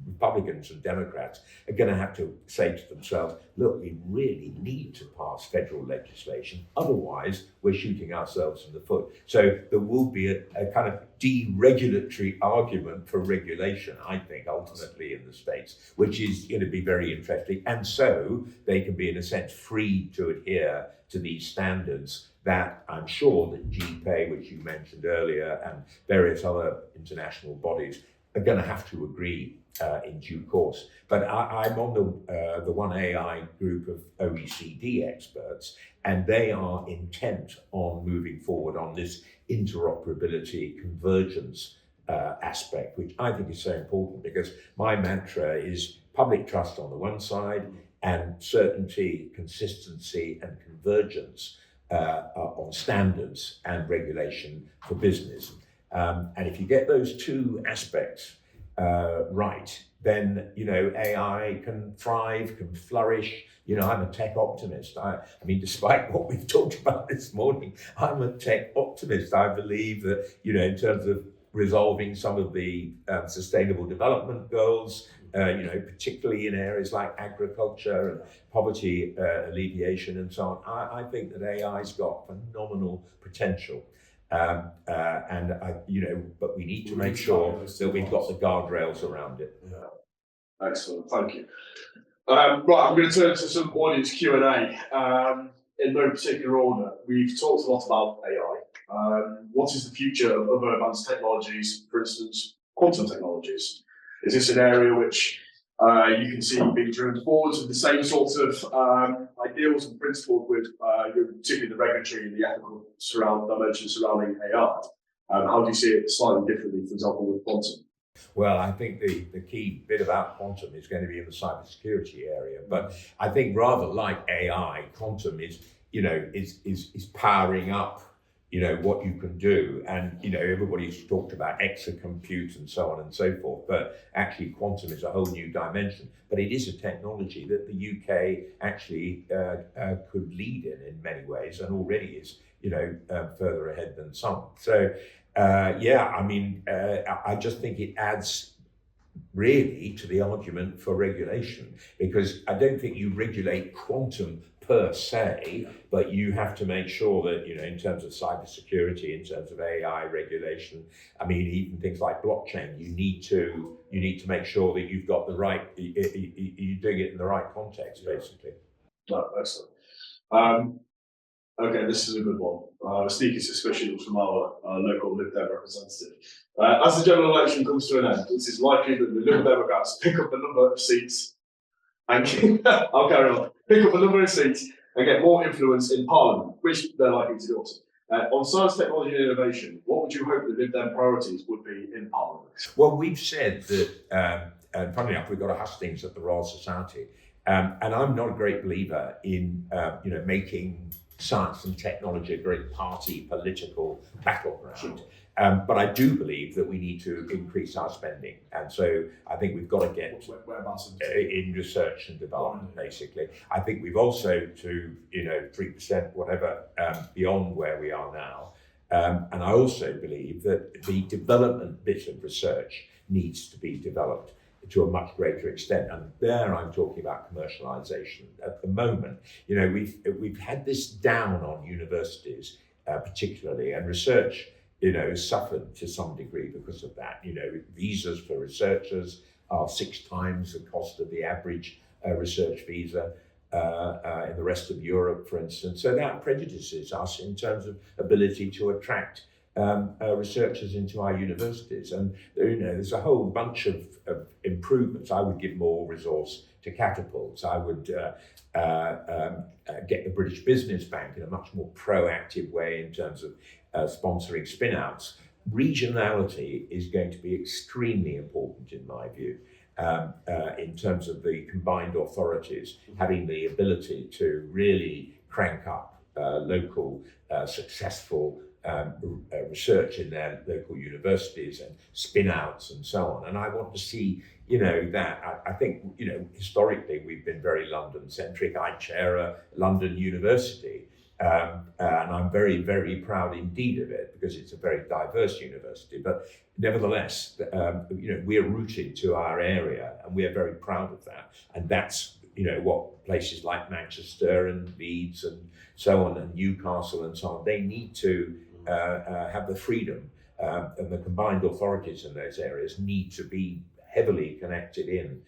Speaker 2: Republicans and Democrats, are going to have to say to themselves, look, we really need to pass federal legislation. Otherwise, we're shooting ourselves in the foot. So there will be a kind of deregulatory argument for regulation, I think, ultimately in the states, which is going to be very interesting. And so they can be, in a sense, free to adhere to these standards that I'm sure that GPay, which you mentioned earlier, and various other international bodies are going to have to agree in due course. But I'm on the One AI group of OECD experts, and they are intent on moving forward on this interoperability convergence aspect, which I think is so important, because my mantra is public trust on the one side and certainty, consistency and convergence on standards and regulation for business. And if you get those two aspects right, then AI can thrive, can flourish. I'm a tech optimist. I mean, despite what we've talked about this morning, I'm a tech optimist. I believe that in terms of resolving some of the sustainable development goals, particularly in areas like agriculture and poverty alleviation and so on. I think that AI's got phenomenal potential. But we need to make sure that we've got the guardrails around it.
Speaker 1: Yeah. Excellent, thank you. Right, I'm going to turn to some audience Q&A. In no particular order, we've talked a lot about AI. What is the future of other advanced technologies, for instance, quantum technologies? Is this an area which you can see being driven forwards with the same sort of ideals and principles with particularly the regulatory and the ethical dimensions surrounding AI? How do you see it slightly differently, for example, with quantum?
Speaker 2: Well, I think the key bit about quantum is going to be in the cybersecurity area. But I think rather like AI, quantum is powering up, what you can do. And, everybody's talked about exacompute and so on and so forth. But actually, quantum is a whole new dimension. But it is a technology that the UK actually could lead in many ways, and already is, further ahead than some. So, I just think it adds really to the argument for regulation, because I don't think you regulate quantum per se, but you have to make sure that, in terms of cybersecurity, in terms of AI regulation, even things like blockchain, you need to make sure that you've got the right, you're doing it in the right context, basically.
Speaker 1: No, excellent. Okay, this is a good one. A sneaky suspicion from our local Lib Dem representative. As the general election comes to an end, it is likely that the Liberal Democrats pick up a number of seats and I'll carry on. Pick up a number of seats and get more influence in Parliament, which they're likely to do also. On science, technology and innovation, what would you hope the Lib Dem priorities would be in Parliament?
Speaker 2: Well, we've said that, and funnily enough, we've got a hustings at the Royal Society, and I'm not a great believer in, making science and technology a great party political battleground. But I do believe that we need to increase our spending. And so I think we've got to get in research and development, basically. I think we've also to, 3%, whatever, beyond where we are now. And I also believe that the development bit of research needs to be developed to a much greater extent. And there I'm talking about commercialization. At the moment, we've had this down on universities, particularly, and research, suffered to some degree because of that. Visas for researchers are 6 times the cost of the average research visa in the rest of Europe, for instance. So that prejudices us in terms of ability to attract researchers into our universities. And there's a whole bunch of improvements. I would give more resource to catapults. I would get the British Business Bank in a much more proactive way in terms of sponsoring spin-outs. Regionality is going to be extremely important in my view, in terms of the combined authorities having the ability to really crank up local successful research in their local universities and spin-outs and so on. And I want to see, that. I think, historically we've been very London-centric. I chair a London university. And I'm very, very proud indeed of it, because it's a very diverse university. But nevertheless, we're rooted to our area, and we are very proud of that. And that's, what places like Manchester and Leeds and so on, and Newcastle and so on, they need to have the freedom, and the combined authorities in those areas need to be heavily connected in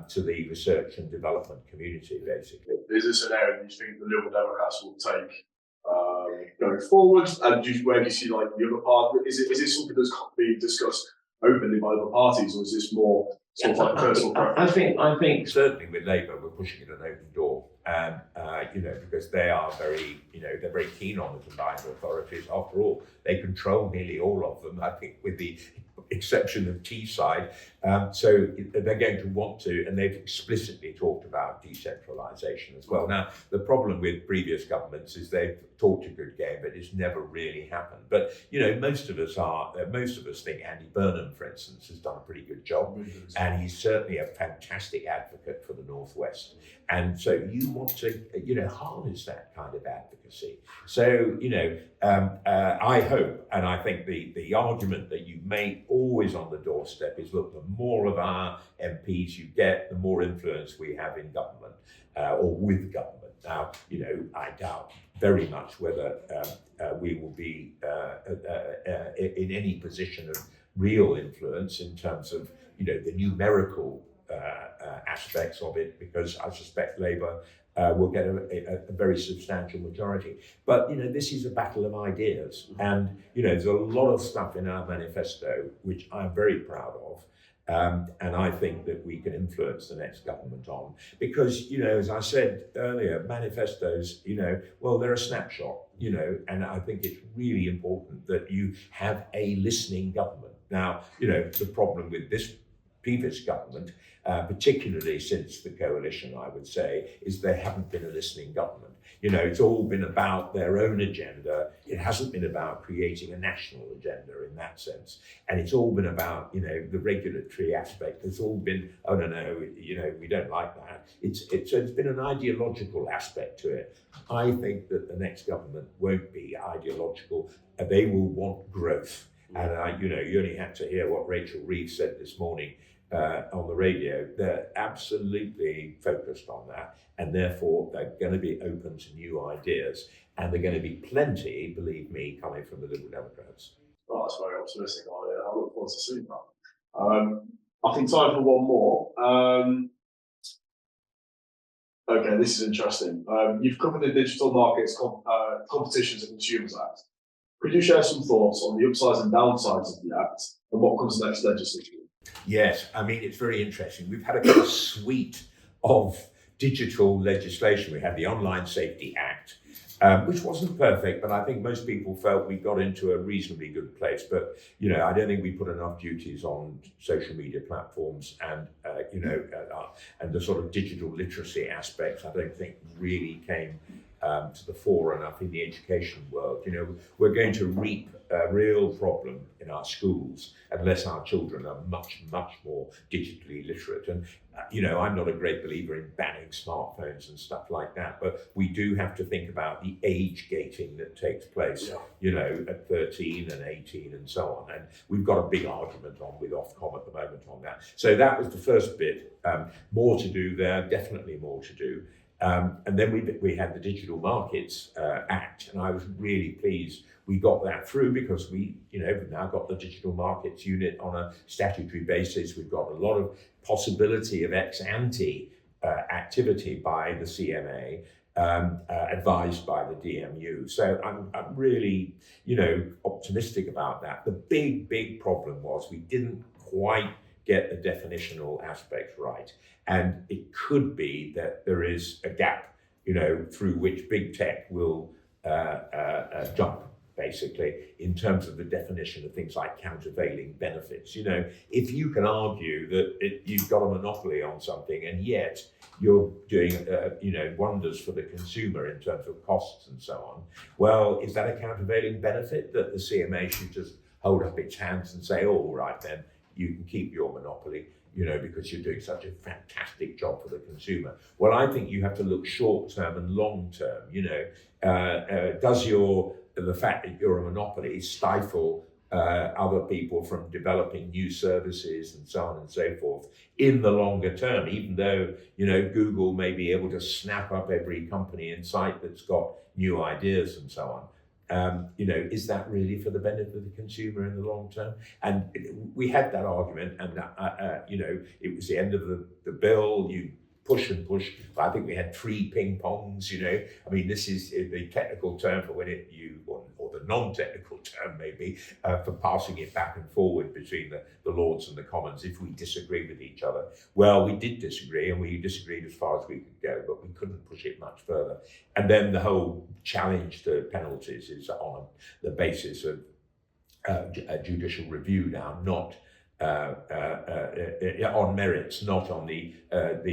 Speaker 2: to the research and development community, basically.
Speaker 1: Is this an area that you think the Liberal Democrats will take going forward? And where do you see the other part? Is this something that's being discussed openly by other parties, or is this more sort of like personal preference?
Speaker 2: I think certainly with Labour we're pushing it an open door, and because they are very, they're very keen on the combined authorities. After all, they control nearly all of them. I think with the exception of Teesside, So they're going to want to, and they've explicitly talked about decentralisation as well. Now, the problem with previous governments is they've talked a good game, but it's never really happened. But most of us think Andy Burnham, for instance, has done a pretty good job, and he's certainly a fantastic advocate for the Northwest. And so you want to, harness that kind of advocacy. So, I hope, and I think the argument that you make always on the doorstep is, look, the more of our MPs you get, the more influence we have in government or with government. Now, I doubt very much whether we will be in any position of real influence in terms of, the numerical aspects of it, because I suspect Labour will get a very substantial majority. But, this is a battle of ideas. And, there's a lot of stuff in our manifesto, which I'm very proud of. And I think that we can influence the next government on. Because, as I said earlier, manifestos, they're a snapshot, and I think it's really important that you have a listening government. Now, the problem with this previous government, particularly since the coalition, I would say, is they haven't been a listening government. It's all been about their own agenda. It hasn't been about creating a national agenda in that sense. And it's all been about, the regulatory aspect. It's all been, oh, no, we don't like that. It's been an ideological aspect to it. I think that the next government won't be ideological. They will want growth. And, you only had to hear what Rachel Reeves said this morning on the radio. They're absolutely focused on that, and therefore they're going to be open to new ideas, and they're going to be plenty, believe me, coming from the Liberal Democrats.
Speaker 1: Oh, that's very optimistic. I look forward to seeing that. I think time for one more. Okay, this is interesting. You've covered the Digital Markets Competitions and Consumers Act. Could you share some thoughts on the upsides and downsides of the Act and what comes next legislatively?
Speaker 2: Yes, I mean, it's very interesting. We've had a kind of suite of digital legislation. We had the Online Safety Act, which wasn't perfect, but I think most people felt we got into a reasonably good place. But, I don't think we put enough duties on social media platforms and, and the sort of digital literacy aspects, I don't think really came to the fore enough in the education world. We're going to reap a real problem in our schools unless our children are much, much more digitally literate. And, I'm not a great believer in banning smartphones and stuff like that, but we do have to think about the age gating that takes place, at 13 and 18 and so on. And we've got a big argument on with Ofcom at the moment on that. So that was the first bit. More to do there, definitely more to do. And then we had the Digital Markets Act, and I was really pleased we got that through because we've now got the Digital Markets Unit on a statutory basis. We've got a lot of possibility of ex-ante activity by the CMA, advised by the DMU. So I'm really, optimistic about that. The big problem was we didn't quite get the definitional aspects right. And it could be that there is a gap, through which big tech will jump, basically, in terms of the definition of things like countervailing benefits. If you can argue that you've got a monopoly on something and yet you're doing, wonders for the consumer in terms of costs and so on, well, is that a countervailing benefit that the CMA should just hold up its hands and say, oh, all right, then you can keep your monopoly, because you're doing such a fantastic job for the consumer? Well, I think you have to look short term and long term. Does the fact that you're a monopoly stifle other people from developing new services and so on and so forth in the longer term, even though, Google may be able to snap up every company in sight that's got new ideas and so on? Is that really for the benefit of the consumer in the long term? And we had that argument, and it was the end of the bill. You push and push. I think we had 3 ping pongs. I mean, this is the technical term for when or the non-technical term maybe for passing it back and forward between the Lords and the Commons if we disagree with each other. Well, we did disagree, and we disagreed as far as we could go, but we couldn't push it much further. And then the whole challenge to penalties is on the basis of a judicial review now, not on merits, not on the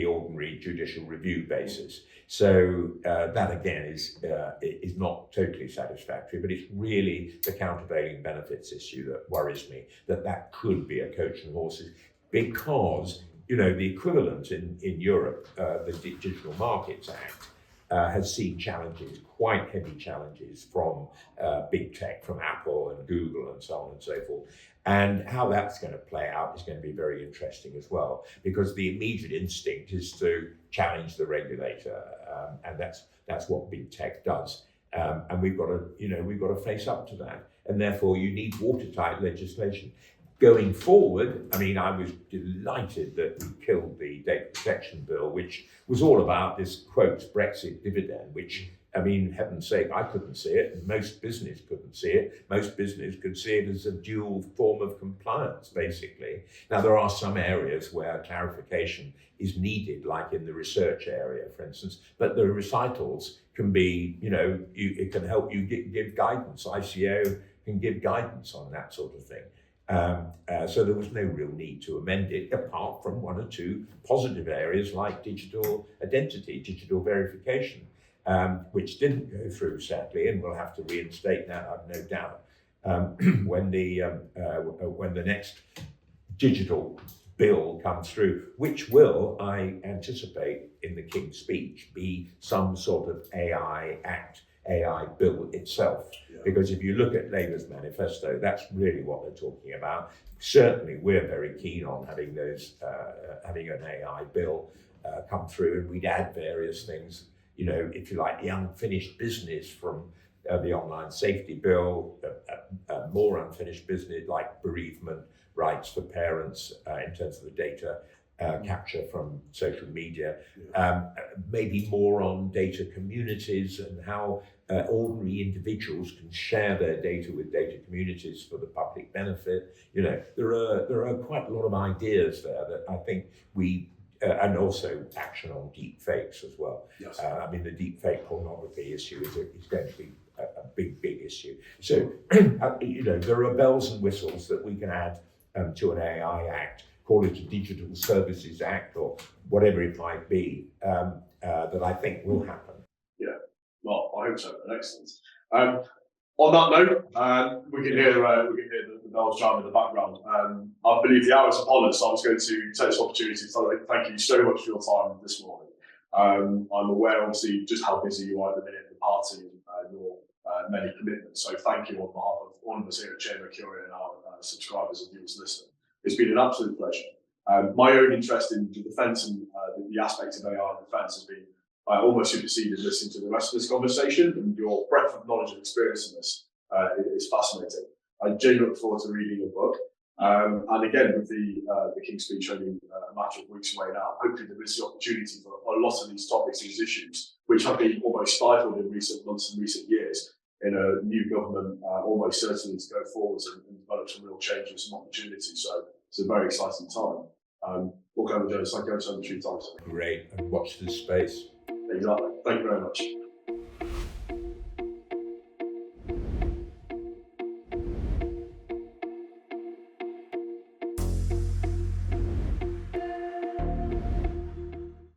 Speaker 2: ordinary judicial review basis. So that again is not totally satisfactory, but it's really the countervailing benefits issue that worries me, that could be a coach and horses, because the equivalent in Europe, the Digital Markets Act, has seen challenges, quite heavy challenges from big tech, from Apple and Google and so on and so forth. And how that's going to play out is going to be very interesting as well, because the immediate instinct is to challenge the regulator, and that's what big tech does. And we've got to face up to that, and therefore you need watertight legislation. Going forward, I mean, I was delighted that we killed the data protection bill, which was all about this, quote, Brexit dividend, which, I mean, heaven's sake, I couldn't see it, and most business couldn't see it. Most business could see it as a dual form of compliance, basically. Now, there are some areas where clarification is needed, like in the research area, for instance, but the recitals can be, it can help you give guidance. ICO can give guidance on that sort of thing. So there was no real need to amend it, apart from one or two positive areas like digital identity, digital verification, which didn't go through, sadly, and we'll have to reinstate that, I've no doubt, when the next digital bill comes through, which will, I anticipate, in the King's speech, be some sort of AI Act, AI bill itself. Because if you look at Labour's manifesto, that's really what they're talking about. Certainly, we're very keen on having having an AI bill come through, and we'd add various things. If you like, the unfinished business from the online safety bill, more unfinished business like bereavement rights for parents in terms of the data capture from social media, maybe more on data communities and how ordinary individuals can share their data with data communities for the public benefit. There are quite a lot of ideas there that I think and also action on deep fakes as well.
Speaker 1: Yes.
Speaker 2: I mean, the deep fake pornography issue is going to be a big issue. So, there are bells and whistles that we can add to an AI Act, call it a Digital Services Act or whatever it might be, that I think will happen.
Speaker 1: Yeah, well, I hope so. Excellent. On that note, we can hear the bells chime in the background. I believe the hour is upon us, so I was going to take this opportunity to thank you so much for your time this morning. I'm aware, obviously, just how busy you are at the minute, the party, and your many commitments. So thank you on behalf of all of us here at Chamber Curia and our subscribers and viewers listening. It's been an absolute pleasure. My own interest in the defence and the aspect of AI and defence has been almost superseded listening to the rest of this conversation, and your breadth of knowledge and experience in this is fascinating. I genuinely look forward to reading your book. And again, with the King's Speech only a matter of weeks away now, hopefully there is the opportunity for a lot of these topics, these issues, which have been almost stifled in recent months and recent years, in a new government almost certainly to go forwards and develop some real change and some opportunities. So it's a very exciting time. Lord Clement-Jones, thank you so much for your time.
Speaker 2: Great, and watch this space.
Speaker 1: Exactly. Thank you very much.